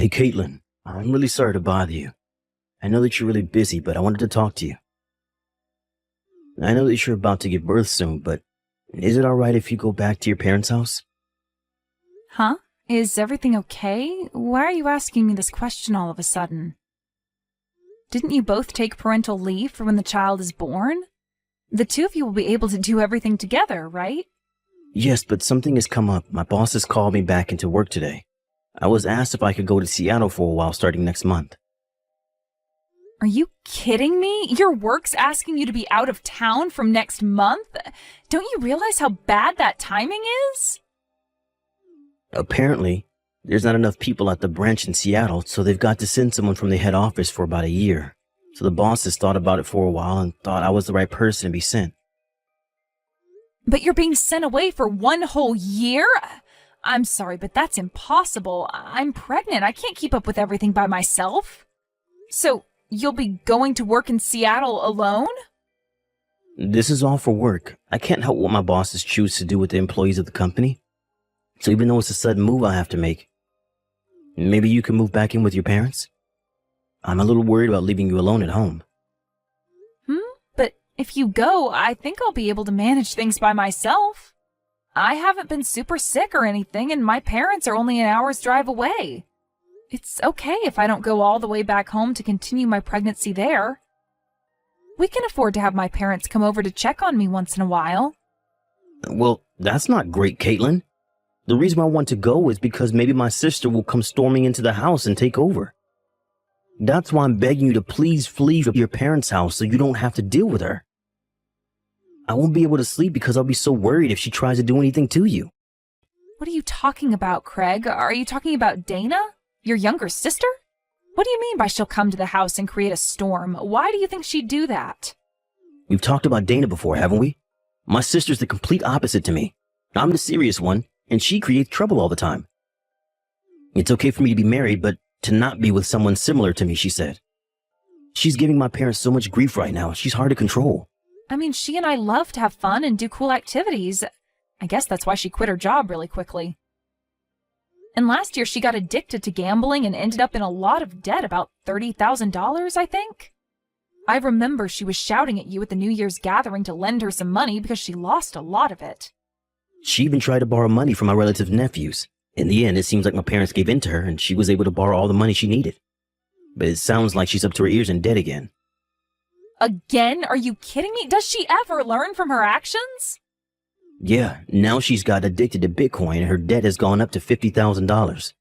Hey, Caitlin, I'm really sorry to bother you. I know that you're really busy, but I wanted to talk to you. I know that you're about to give birth soon, but is it alright if you go back to your parents' house? Huh? Is everything okay? Why are you asking me this question all of a sudden? Didn't you both take parental leave for when the child is born? The two of you will be able to do everything together, right? Yes, but something has come up. My boss has called me back into work today. I was asked if I could go to Seattle for a while starting next month. Are you kidding me? Your work's asking you to be out of town from next month? Don't you realize how bad that timing is? Apparently, there's not enough people at the branch in Seattle, so they've got to send someone from the head office for about a year. So the boss has thought about it for a while and thought I was the right person to be sent. But you're being sent away for 1 whole year? I'm sorry, but that's impossible. I'm pregnant. I can't keep up with everything by myself. So, you'll be going to work in Seattle alone? This is all for work. I can't help what my bosses choose to do with the employees of the company. So even though it's a sudden move I have to make, maybe you can move back in with your parents? I'm a little worried about leaving you alone at home. But if you go, I think I'll be able to manage things by myself. I haven't been super sick or anything, and my parents are only an hour's drive away. It's okay if I don't go all the way back home to continue my pregnancy there. We can afford to have my parents come over to check on me once in a while. Well, that's not great, Caitlin. The reason I want to go is because maybe my sister will come storming into the house and take over. That's why I'm begging you to please flee from your parents' house so you don't have to deal with her. I won't be able to sleep because I'll be so worried if she tries to do anything to you. What are you talking about, Craig? Are you talking about Dana? Your younger sister? What do you mean by she'll come to the house and create a storm? Why do you think she'd do that? We've talked about Dana before, haven't we? My sister's the complete opposite to me. I'm the serious one, and she creates trouble all the time. It's okay for me to be married, but to not be with someone similar to me, she said. She's giving my parents so much grief right now, she's hard to control. I mean, she and I love to have fun and do cool activities. I guess that's why she quit her job really quickly. And last year she got addicted to gambling and ended up in a lot of debt, about $30,000, I think. I remember she was shouting at you at the New Year's gathering to lend her some money because she lost a lot of it. She even tried to borrow money from my relative's nephews. In the end, it seems like my parents gave in to her and she was able to borrow all the money she needed. But it sounds like she's up to her ears in debt again. Again? Are you kidding me? Does she ever learn from her actions? Yeah, now she's got addicted to Bitcoin and her debt has gone up to $50,000.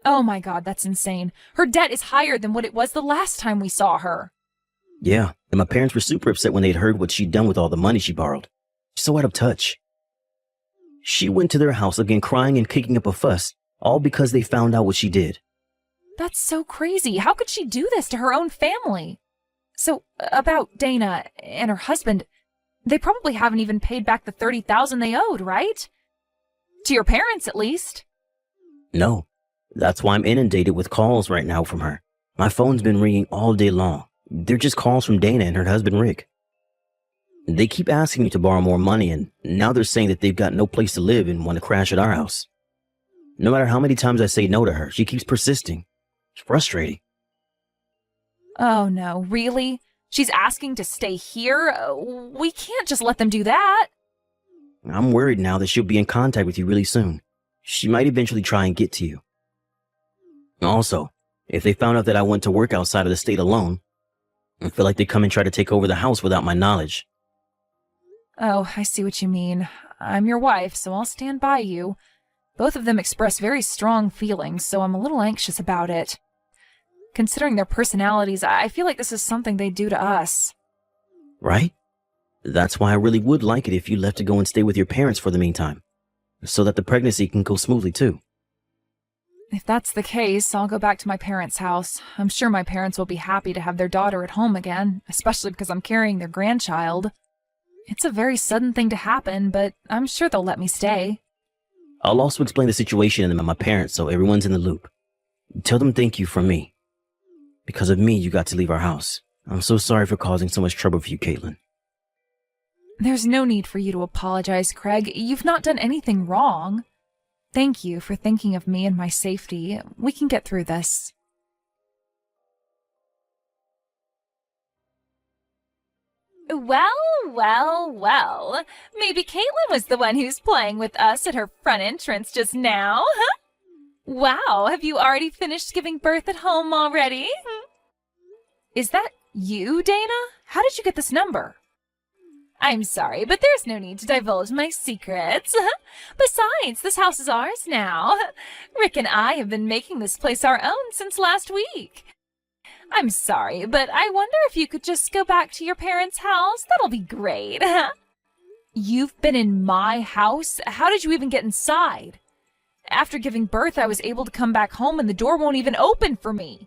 Oh my God, that's insane. Her debt is higher than what it was the last time we saw her. Yeah, and my parents were super upset when they'd heard what she'd done with all the money she borrowed. She's so out of touch. She went to their house again crying and kicking up a fuss, all because they found out what she did. That's so crazy. How could she do this to her own family? So, about Dana and her husband, they probably haven't even paid back the $30,000 they owed, right? To your parents, at least. No, that's why I'm inundated with calls right now from her. My phone's been ringing all day long. They're just calls from Dana and her husband, Rick. They keep asking me to borrow more money, and now they're saying that they've got no place to live and want to crash at our house. No matter how many times I say no to her, she keeps persisting. It's frustrating. Oh no, really? She's asking to stay here? We can't just let them do that. I'm worried now that she'll be in contact with you really soon. She might eventually try and get to you. Also, if they found out that I went to work outside of the state alone, I feel like they'd come and try to take over the house without my knowledge. Oh, I see what you mean. I'm your wife, so I'll stand by you. Both of them express very strong feelings, so I'm a little anxious about it. Considering their personalities, I feel like this is something they'd do to us. Right? That's why I really would like it if you left to go and stay with your parents for the meantime, so that the pregnancy can go smoothly too. If that's the case, I'll go back to my parents' house. I'm sure my parents will be happy to have their daughter at home again, especially because I'm carrying their grandchild. It's a very sudden thing to happen, but I'm sure they'll let me stay. I'll also explain the situation to them and my parents so everyone's in the loop. Tell them thank you from me. Because of me, you got to leave our house. I'm so sorry for causing so much trouble for you, Caitlin. There's no need for you to apologize, Craig. You've not done anything wrong. Thank you for thinking of me and my safety. We can get through this. Well, well, well. Maybe Caitlin was the one who's playing with us at her front entrance just now, huh? Wow, have you already finished giving birth at home already? Is that you, Dana? How did you get this number? I'm sorry, but there's no need to divulge my secrets. Besides, this house is ours now. Rick and I have been making this place our own since last week. I'm sorry, but I wonder if you could just go back to your parents' house. That'll be great. You've been in my house? How did you even get inside? After giving birth, I was able to come back home and the door won't even open for me.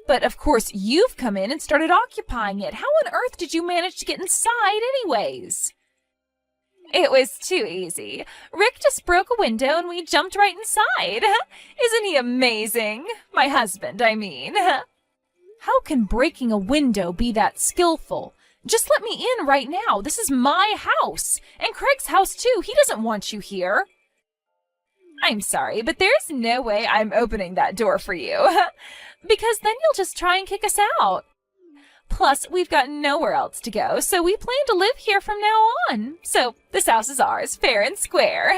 But of course, you've come in and started occupying it. How on earth did you manage to get inside anyways? It was too easy. Rick just broke a window and we jumped right inside. Isn't he amazing? My husband, I mean. How can breaking a window be that skillful? Just let me in right now. This is my house. And Craig's house too. He doesn't want you here. I'm sorry, but there's no way I'm opening that door for you. Because then you'll just try and kick us out. Plus, we've got nowhere else to go, so we plan to live here from now on. So, this house is ours, fair and square.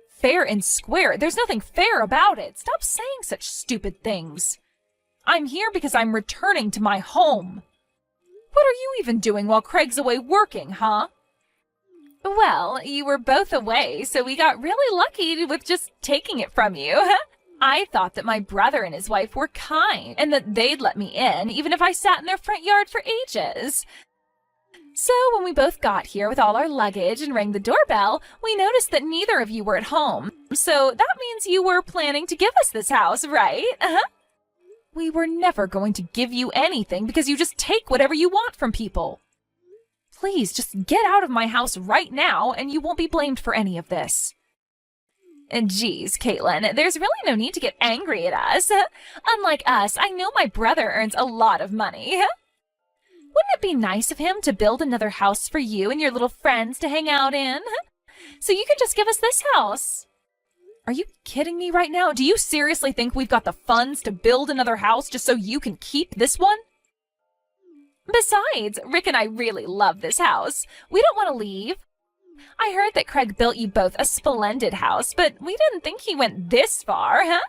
Fair and square? There's nothing fair about it. Stop saying such stupid things. I'm here because I'm returning to my home. What are you even doing while Craig's away working, huh? Well, you were both away, so we got really lucky with just taking it from you. I thought that my brother and his wife were kind, and that they'd let me in, even if I sat in their front yard for ages. So when we both got here with all our luggage and rang the doorbell, we noticed that neither of you were at home. So that means you were planning to give us this house, right? We were never going to give you anything because you just take whatever you want from people. Please, just get out of my house right now, and you won't be blamed for any of this. And geez, Caitlin, there's really no need to get angry at us. Unlike us, I know my brother earns a lot of money. Wouldn't it be nice of him to build another house for you and your little friends to hang out in? So you can just give us this house. Are you kidding me right now? Do you seriously think we've got the funds to build another house just so you can keep this one? Besides, Rick and I really love this house. We don't want to leave. I heard that Craig built you both a splendid house, but we didn't think he went this far, huh?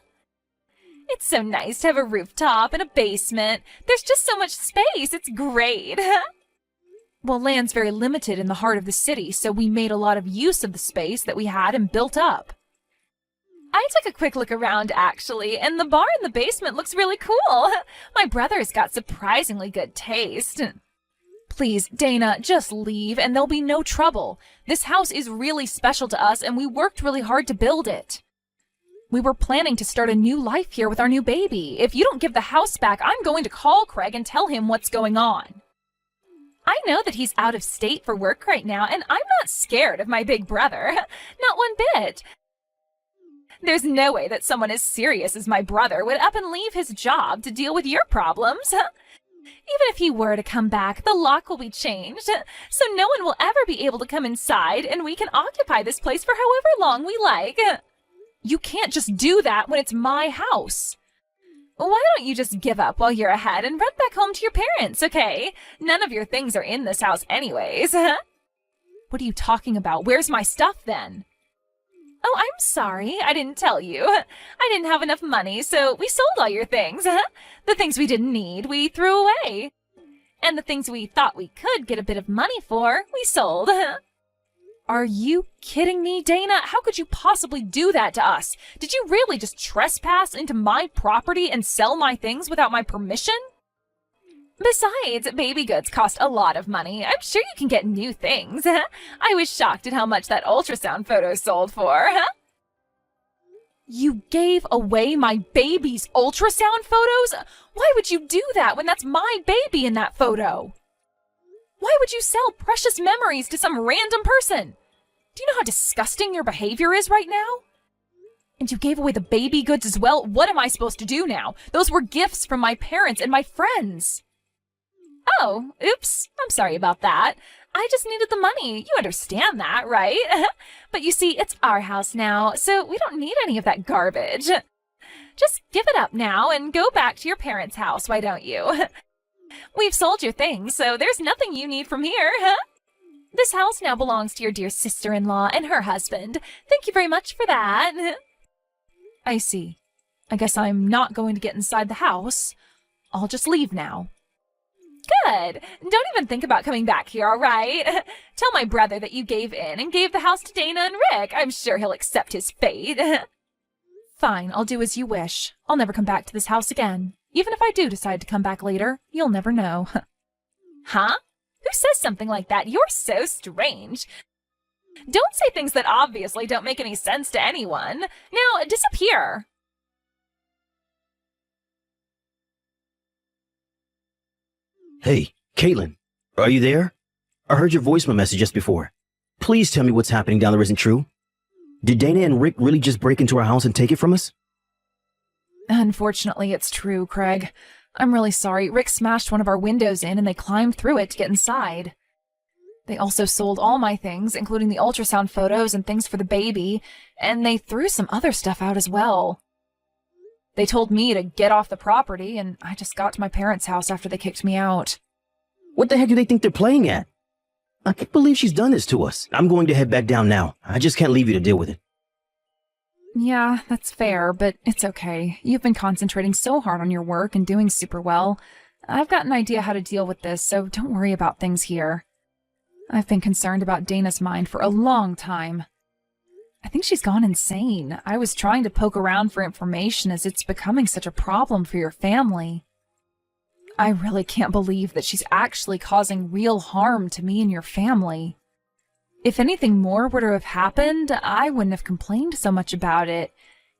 It's so nice to have a rooftop and a basement. There's just so much space. It's great. Well, land's very limited in the heart of the city, so we made a lot of use of the space that we had and built up. I took a quick look around, actually, and the bar in the basement looks really cool. My brother's got surprisingly good taste. Please, Dana, just leave and there'll be no trouble. This house is really special to us and we worked really hard to build it. We were planning to start a new life here with our new baby. If you don't give the house back, I'm going to call Craig and tell him what's going on. I know that he's out of state for work right now, and I'm not scared of my big brother. Not one bit. There's no way that someone as serious as my brother would up and leave his job to deal with your problems. Even if he were to come back, the lock will be changed, so no one will ever be able to come inside, and we can occupy this place for however long we like. You can't just do that when it's my house. Why don't you just give up while you're ahead and run back home to your parents, okay? None of your things are in this house anyways. What are you talking about? Where's my stuff then? Oh, I'm sorry. I didn't tell you. I didn't have enough money, so we sold all your things. The things we didn't need, we threw away. And the things we thought we could get a bit of money for, we sold. Are you kidding me, Dana? How could you possibly do that to us? Did you really just trespass into my property and sell my things without my permission? Besides, baby goods cost a lot of money. I'm sure you can get new things. I was shocked at how much that ultrasound photo sold for. You gave away my baby's ultrasound photos? Why would you do that when that's my baby in that photo? Why would you sell precious memories to some random person? Do you know how disgusting your behavior is right now? And you gave away the baby goods as well? What am I supposed to do now? Those were gifts from my parents and my friends. Oh, oops. I'm sorry about that. I just needed the money. You understand that, right? But you see, it's our house now, so we don't need any of that garbage. Just give it up now and go back to your parents' house, why don't you? We've sold your things, so there's nothing you need from here, huh? This house now belongs to your dear sister-in-law and her husband. Thank you very much for that. I see. I guess I'm not going to get inside the house. I'll just leave now. Good. Don't even think about coming back here, all right? Tell my brother that you gave in and gave the house to Dana and Rick. I'm sure he'll accept his fate. Fine, I'll do as you wish. I'll never come back to this house again. Even if I do decide to come back later, you'll never know. Huh? Who says something like that? You're so strange. Don't say things that obviously don't make any sense to anyone. Now, disappear. Hey, Caitlin, are you there? I heard your voicemail message just before. Please tell me what's happening down there isn't true. Did Dana and Rick really just break into our house and take it from us? Unfortunately, it's true, Craig. I'm really sorry. Rick smashed one of our windows in and they climbed through it to get inside. They also sold all my things, including the ultrasound photos and things for the baby, and they threw some other stuff out as well. They told me to get off the property, and I just got to my parents' house after they kicked me out. What the heck do they think they're playing at? I can't believe she's done this to us. I'm going to head back down now. I just can't leave you to deal with it. Yeah, that's fair, but it's okay. You've been concentrating so hard on your work and doing super well. I've got an idea how to deal with this, so don't worry about things here. I've been concerned about Dana's mind for a long time. I think she's gone insane. I was trying to poke around for information as it's becoming such a problem for your family. I really can't believe that she's actually causing real harm to me and your family. If anything more were to have happened, I wouldn't have complained so much about it.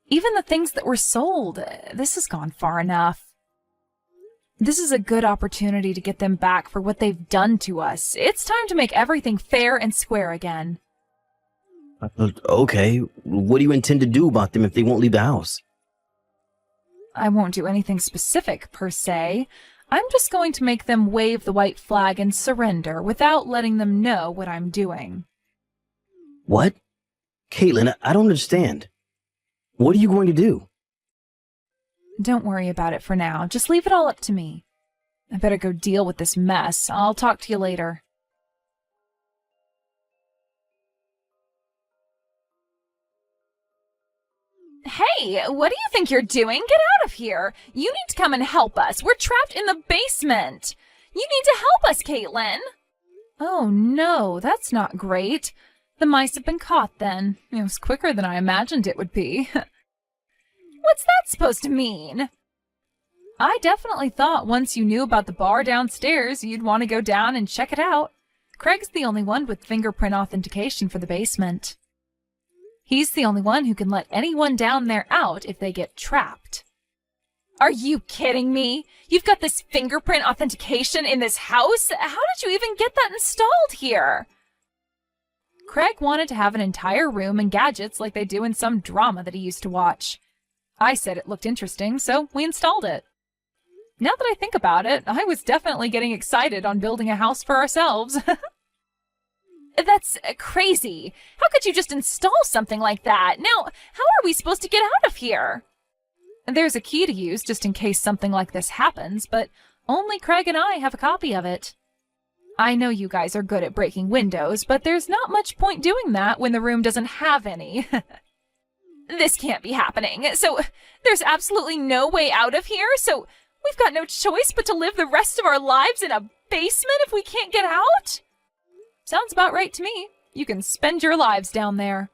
Even the things that were sold, this has gone far enough. This is a good opportunity to get them back for what they've done to us. It's time to make everything fair and square again. Okay, what do you intend to do about them if they won't leave the house? I won't do anything specific, per se. I'm just going to make them wave the white flag and surrender without letting them know what I'm doing. What? Caitlin, I don't understand. What are you going to do? Don't worry about it for now. Just leave it all up to me. I better go deal with this mess. I'll talk to you later. Hey, what do you think you're doing? Get out of here! You need to come and help us. We're trapped in the basement. You need to help us, Caitlin. Oh no, that's not great. The mice have been caught then. It was quicker than I imagined it would be. What's that supposed to mean? I definitely thought once you knew about the bar downstairs, you'd want to go down and check it out. Craig's the only one with fingerprint authentication for the basement. He's the only one who can let anyone down there out if they get trapped. Are you kidding me? You've got this fingerprint authentication in this house? How did you even get that installed here? Craig wanted to have an entire room and gadgets like they do in some drama that he used to watch. I said it looked interesting, so we installed it. Now that I think about it, I was definitely getting excited on building a house for ourselves. That's crazy. How could you just install something like that? Now, how are we supposed to get out of here? There's a key to use just in case something like this happens, but only Craig and I have a copy of it. I know you guys are good at breaking windows, but there's not much point doing that when the room doesn't have any. This can't be happening. So there's absolutely no way out of here? So we've got no choice but to live the rest of our lives in a basement if we can't get out? Sounds about right to me. You can spend your lives down there.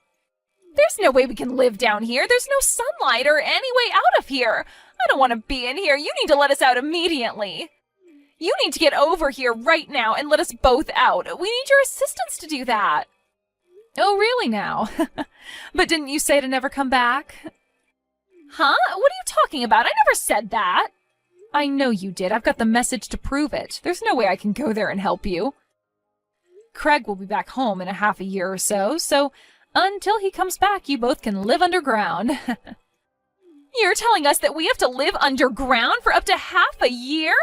There's no way we can live down here. There's no sunlight or any way out of here. I don't want to be in here. You need to let us out immediately. You need to get over here right now and let us both out. We need your assistance to do that. Oh, really now? But didn't you say to never come back? Huh? What are you talking about? I never said that. I know you did. I've got the message to prove it. There's no way I can go there and help you. Craig will be back home in a half a year or so, so until he comes back, you both can live underground. You're telling us that we have to live underground for up to half a year?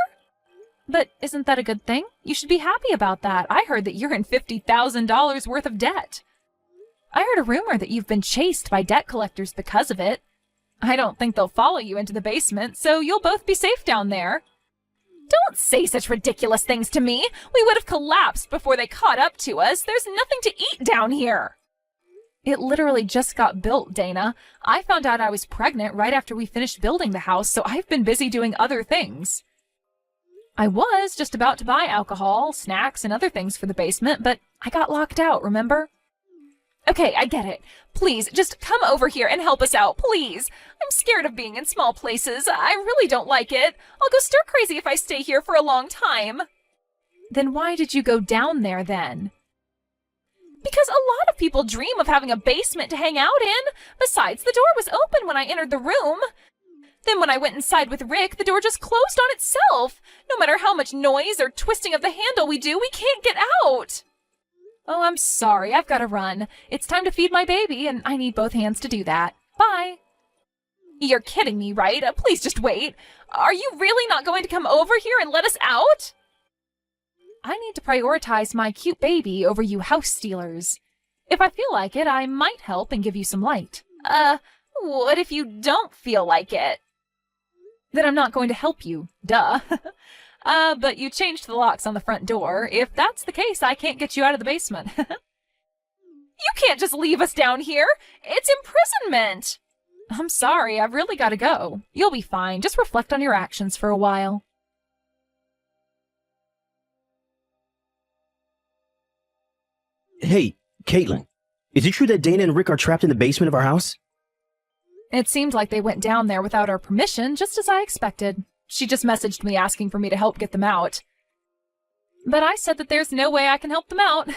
But isn't that a good thing? You should be happy about that. I heard that you're in $50,000 worth of debt. I heard a rumor that you've been chased by debt collectors because of it. I don't think they'll follow you into the basement, so you'll both be safe down there. Don't say such ridiculous things to me. We would have collapsed before they caught up to us. There's nothing to eat down here. It literally just got built, Dana. I found out I was pregnant right after we finished building the house, so I've been busy doing other things. I was just about to buy alcohol, snacks, and other things for the basement, but I got locked out, remember? Okay, I get it. Please, just come over here and help us out, please. I'm scared of being in small places. I really don't like it. I'll go stir crazy if I stay here for a long time. Then why did you go down there then? Because a lot of people dream of having a basement to hang out in. Besides, the door was open when I entered the room. Then when I went inside with Rick, the door just closed on itself. No matter how much noise or twisting of the handle we do, we can't get out. Oh, I'm sorry. I've got to run. It's time to feed my baby, and I need both hands to do that. Bye. You're kidding me, right? Please just wait. Are you really not going to come over here and let us out? I need to prioritize my cute baby over you house stealers. If I feel like it, I might help and give you some light. What if you don't feel like it? Then I'm not going to help you. Duh. But you changed the locks on the front door. If that's the case, I can't get you out of the basement. You can't just leave us down here. It's imprisonment. I'm sorry, I've really got to go. You'll be fine. Just reflect on your actions for a while. Hey, Caitlin, is it true that Dana and Rick are trapped in the basement of our house? It seemed like they went down there without our permission, just as I expected. She just messaged me asking for me to help get them out. But I said that there's no way I can help them out.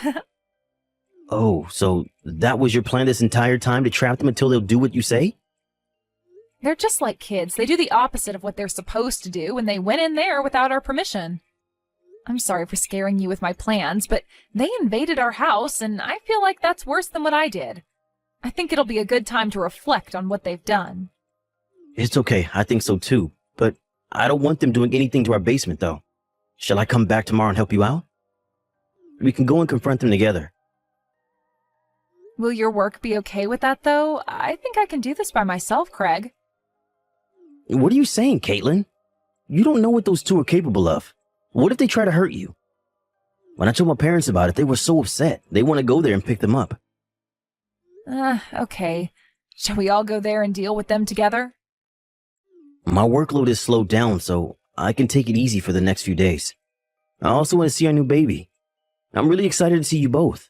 Oh, so that was your plan this entire time, to trap them until they'll do what you say? They're just like kids. They do the opposite of what they're supposed to do, and they went in there without our permission. I'm sorry for scaring you with my plans, but they invaded our house, and I feel like that's worse than what I did. I think it'll be a good time to reflect on what they've done. It's okay, I think so too, but I don't want them doing anything to our basement, though. Shall I come back tomorrow and help you out? We can go and confront them together. Will your work be okay with that, though? I think I can do this by myself, Craig. What are you saying, Caitlin? You don't know what those two are capable of. What if they try to hurt you? When I told my parents about it, they were so upset. They want to go there and pick them up. Okay. Shall we all go there and deal with them together? My workload is slowed down, so I can take it easy for the next few days. I also want to see our new baby. I'm really excited to see you both.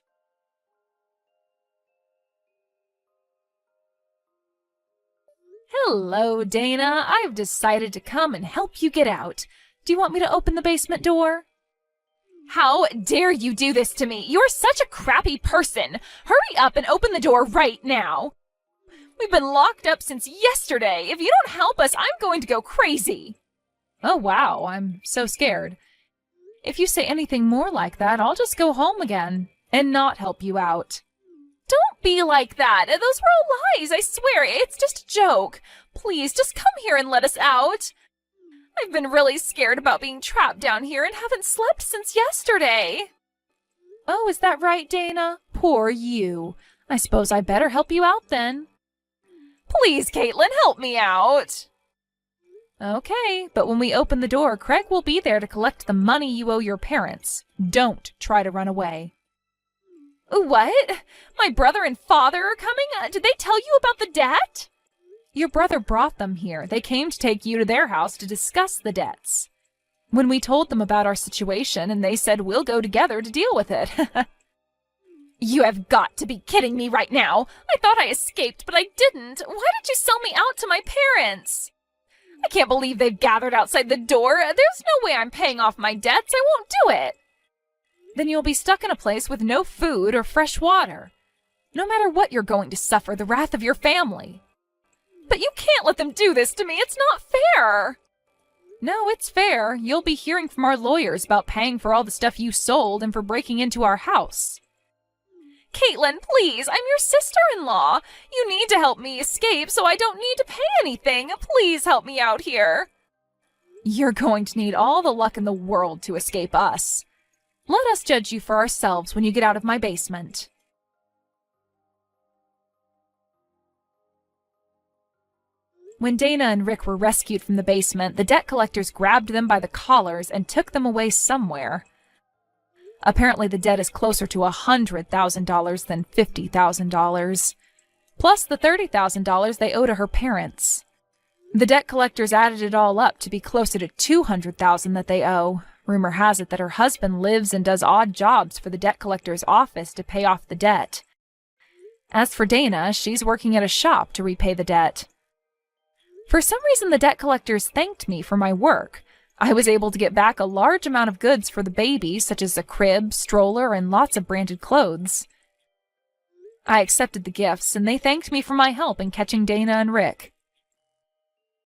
Hello, Dana. I've decided to come and help you get out. Do you want me to open the basement door? How dare you do this to me? You're such a crappy person. Hurry up and open the door right now. We've been locked up since yesterday. If you don't help us, I'm going to go crazy. Oh, wow. I'm so scared. If you say anything more like that, I'll just go home again and not help you out. Don't be like that. Those were all lies. I swear. It's just a joke. Please, just come here and let us out. I've been really scared about being trapped down here and haven't slept since yesterday. Oh, is that right, Dana? Poor you. I suppose I better help you out then. Please, Caitlin, help me out. Okay, but when we open the door, Craig will be there to collect the money you owe your parents. Don't try to run away. What? My brother and father are coming? Did they tell you about the debt? Your brother brought them here. They came to take you to their house to discuss the debts. When we told them about our situation, and they said we'll go together to deal with it. You have got to be kidding me right now. I thought I escaped, but I didn't. Why did you sell me out to my parents? I can't believe they've gathered outside the door. There's no way I'm paying off my debts. I won't do it. Then you'll be stuck in a place with no food or fresh water. No matter what, you're going to suffer the wrath of your family. But you can't let them do this to me. It's not fair. No, it's fair. You'll be hearing from our lawyers about paying for all the stuff you sold and for breaking into our house. Caitlin, please, I'm your sister-in-law. You need to help me escape so I don't need to pay anything. Please help me out here. You're going to need all the luck in the world to escape us. Let us judge you for ourselves when you get out of my basement. When Dana and Rick were rescued from the basement, the debt collectors grabbed them by the collars and took them away somewhere. Apparently the debt is closer to $100,000 than $50,000, plus the $30,000 they owe to her parents. The debt collectors added it all up to be closer to $200,000 that they owe. Rumor has it that her husband lives and does odd jobs for the debt collector's office to pay off the debt. As for Dana, she's working at a shop to repay the debt. For some reason, the debt collectors thanked me for my work. I was able to get back a large amount of goods for the baby, such as a crib, stroller, and lots of branded clothes. I accepted the gifts, and they thanked me for my help in catching Dana and Rick.